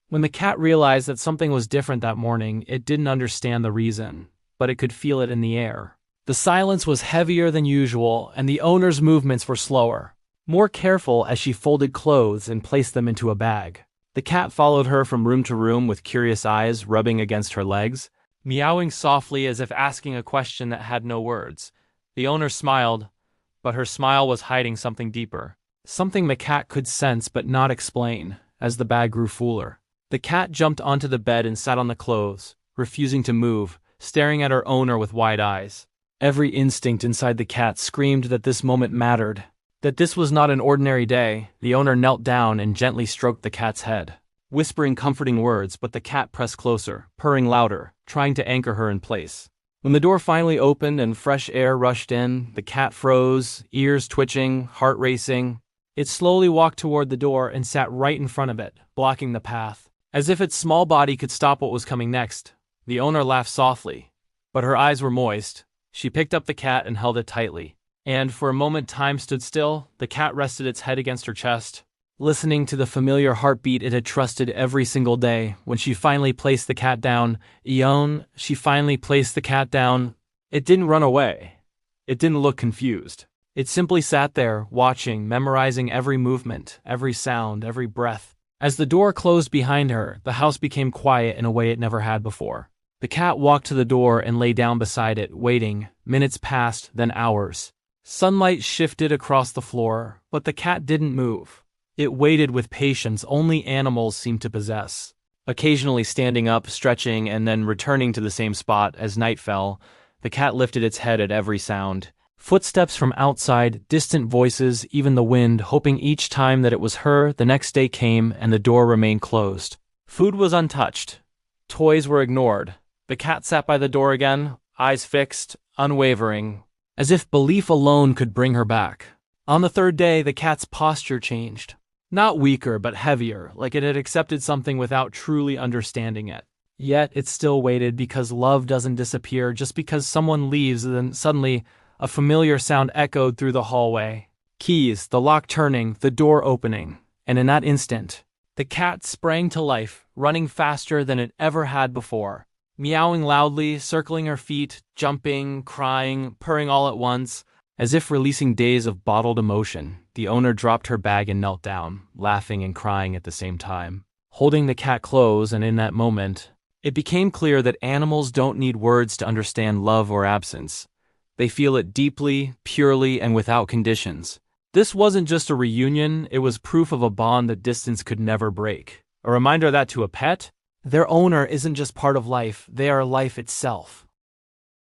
When the cat realized that something was different that morning, it didn't understand the reason, but it could feel it in the air. The silence was heavier than usual, and the owner's movements were slower, more careful as she folded clothes and placed them into a bag. The cat followed her from room to room with curious eyes rubbing against her legs, meowing softly as if asking a question that had no words. The owner smiled, but her smile was hiding something deeper, something the cat could sense but not explain. As the bag grew fuller, the cat jumped onto the bed and sat on the clothes, refusing to move, staring at her owner with wide eyes. Every instinct inside the cat screamed that this moment mattered, that this was not an ordinary day. The owner knelt down and gently stroked the cat's head, whispering comforting words, but the cat pressed closer, purring louder, trying to anchor her in place. When the door finally opened and fresh air rushed in, the cat froze, ears twitching, heart racing. It slowly walked toward the door and sat right in front of it, blocking the path. As if its small body could stop what was coming next, the owner laughed softly, but her eyes were moist. She picked up the cat and held it tightly. And for a moment time stood still. The cat rested its head against her chest, listening to the familiar heartbeat it had trusted every single day. When she finally placed the cat down, she finally placed the cat down. It didn't run away. It didn't look confused. It simply sat there, watching, memorizing every movement, every sound, every breath. As the door closed behind her, the house became quiet in a way it never had before. The cat walked to the door and lay down beside it, waiting. Minutes passed, then hours. Sunlight shifted across the floor, but the cat didn't move. It waited with patience only animals seemed to possess, occasionally standing up, stretching, and then returning to the same spot. As night fell, the cat lifted its head at every sound. Footsteps from outside, distant voices, even the wind, hoping each time that it was her. The next day came, and the door remained closed. Food was untouched. Toys were ignored. The cat sat by the door again, eyes fixed, unwavering, as if belief alone could bring her back. On the third day, the cat's posture changed. Not weaker, but heavier, like it had accepted something without truly understanding it. Yet it still waited, because love doesn't disappear just because someone leaves. And then suddenly, a familiar sound echoed through the hallway. Keys, the lock turning, the door opening. And in that instant, the cat sprang to life, running faster than it ever had before. Meowing loudly, circling her feet, jumping, crying, purring all at once. As if releasing days of bottled emotion, the owner dropped her bag and knelt down, laughing and crying at the same time, holding the cat close. And in that moment, it became clear that animals don't need words to understand love or absence. They feel it deeply, purely, and without conditions. This wasn't just a reunion, it was proof of a bond that distance could never break. A reminder that to a pet, their owner isn't just part of life, they are life itself.